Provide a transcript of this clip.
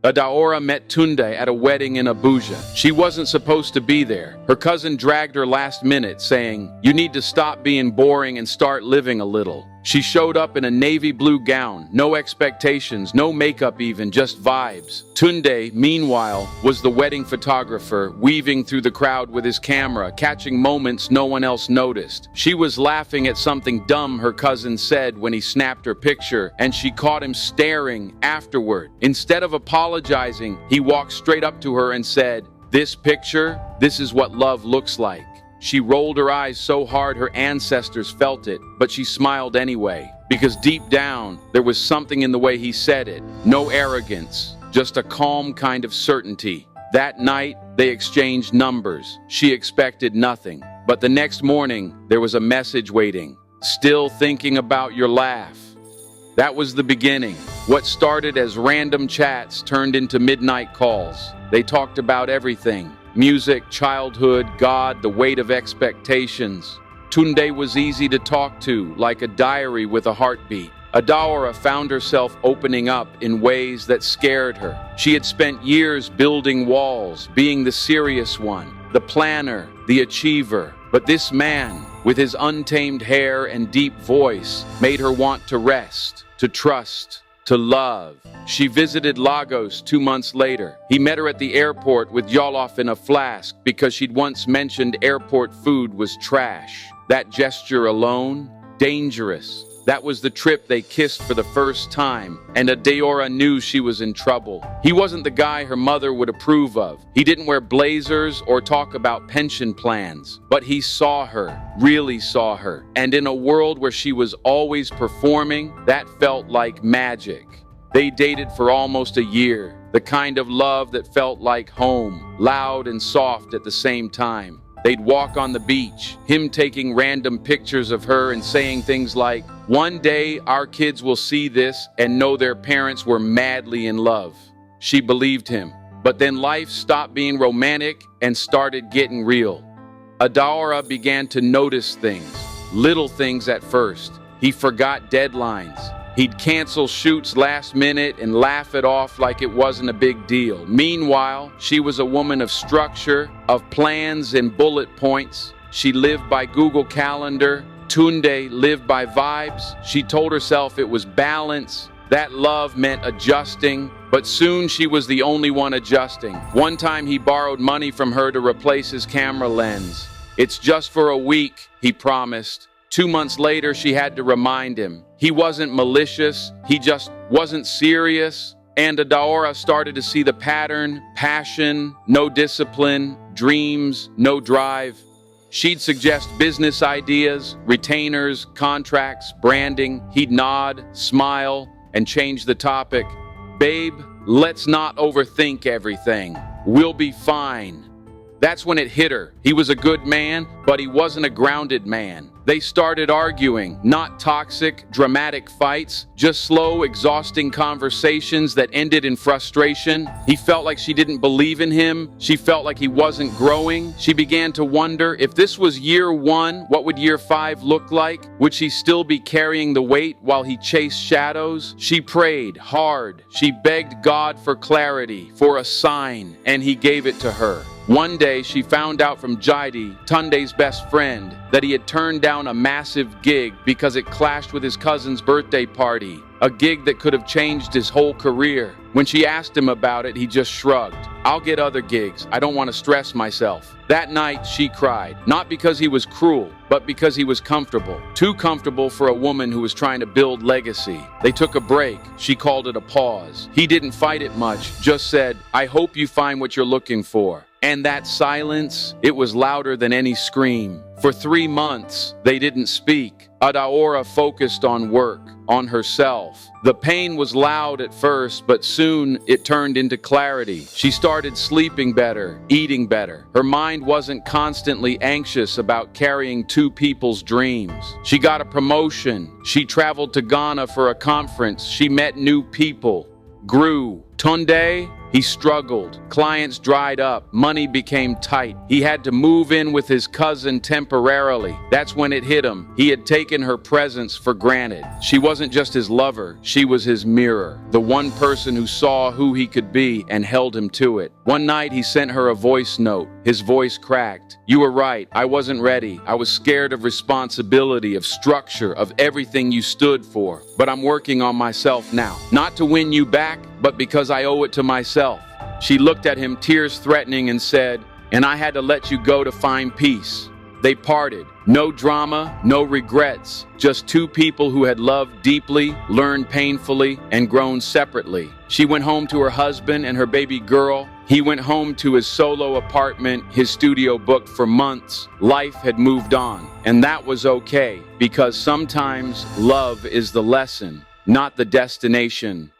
Adaora met Tunde at a wedding in Abuja. She wasn't supposed to be there. Her cousin dragged her last minute, saying, "You need to stop being boring and start living a little." She showed up in a navy blue gown, no expectations, no makeup even, just vibes. Tunde, meanwhile, was the wedding photographer, weaving through the crowd with his camera, catching moments no one else noticed. She was laughing at something dumb her cousin said when he snapped her picture, and she caught him staring afterward. Instead of apologizing, he walked straight up to her and said, "This picture, this is what love looks like." She rolled her eyes so hard her ancestors felt it, but she smiled anyway, because deep down, there was something in the way he said it. No arrogance, just a calm kind of certainty. That night, they exchanged numbers. She expected nothing. But the next morning, there was a message waiting. "Still thinking about your laugh." That was the beginning. What started as random chats turned into midnight calls. They talked about everything. Music, childhood, God, the weight of expectations. Tunde was easy to talk to, like a diary with a heartbeat. Adaora found herself opening up in ways that scared her. She had spent years building walls, being the serious one, the planner, the achiever. But this man, with his untamed hair and deep voice, made her want to rest, to trust, to love. She visited Lagos 2 months later. He met her at the airport with jollof in a flask because she'd once mentioned airport food was trash. That gesture alone, dangerous. That was the trip they kissed for the first time, and Adaora knew she was in trouble. He wasn't the guy her mother would approve of. He didn't wear blazers or talk about pension plans, but he saw her, really saw her. And in a world where she was always performing, that felt like magic. They dated for almost a year, the kind of love that felt like home, loud and soft at the same time. They'd walk on the beach, him taking random pictures of her and saying things like, "One day our kids will see this and know their parents were madly in love." She believed him. But then life stopped being romantic and started getting real. Adaora began to notice things, little things at first. He forgot deadlines. He'd cancel shoots last minute and laugh it off like it wasn't a big deal. Meanwhile, she was a woman of structure, of plans and bullet points. She lived by Google Calendar. Tunde lived by vibes. She told herself it was balance. That love meant adjusting, but soon she was the only one adjusting. One time he borrowed money from her to replace his camera lens. "It's just for a week," he promised. 2 months later, she had to remind him. He wasn't malicious, he just wasn't serious. And Adaora started to see the pattern: passion, no discipline, dreams, no drive. She'd suggest business ideas, retainers, contracts, branding. He'd nod, smile, and change the topic. "Babe, let's not overthink everything. We'll be fine." That's when it hit her. He was a good man, but he wasn't a grounded man. They started arguing, not toxic, dramatic fights, just slow, exhausting conversations that ended in frustration. He felt like she didn't believe in him. She felt like he wasn't growing. She began to wonder, if this was year 1, what would year 5 look like? Would she still be carrying the weight while he chased shadows? She prayed hard. She begged God for clarity, for a sign, and he gave it to her. One day, she found out from Jaidi, Tunde's best friend, that he had turned down a massive gig because it clashed with his cousin's birthday party, a gig that could have changed his whole career. When she asked him about it, he just shrugged. "I'll get other gigs. I don't want to stress myself." That night, she cried, not because he was cruel, but because he was comfortable. Too comfortable for a woman who was trying to build legacy. They took a break. She called it a pause. He didn't fight it much, just said, "I hope you find what you're looking for." And that silence, it was louder than any scream. For 3 months, they didn't speak. Adaora focused on work, on herself. The pain was loud at first, but soon it turned into clarity. She started sleeping better, eating better. Her mind wasn't constantly anxious about carrying 2 people's dreams. She got a promotion. She traveled to Ghana for a conference. She met new people, grew. Tunde, He struggled. Clients dried up. Money became tight. He had to move in with his cousin temporarily. That's when it hit him. He had taken her presence for granted. She wasn't just his lover. She was his mirror. The one person who saw who he could be and held him to it. One night he sent her a voice note. His voice cracked. "You were right. I wasn't ready. I was scared of responsibility, of structure, of everything you stood for. But I'm working on myself now. Not to win you back, but because I owe it to myself." She looked at him, tears threatening, and said, "And I had to let you go to find peace." They parted. No drama, no regrets. Just two people who had loved deeply, learned painfully, and grown separately. She went home to her husband and her baby girl. He went home to his solo apartment, his studio booked for months. Life had moved on, and that was okay, because sometimes love is the lesson, not the destination.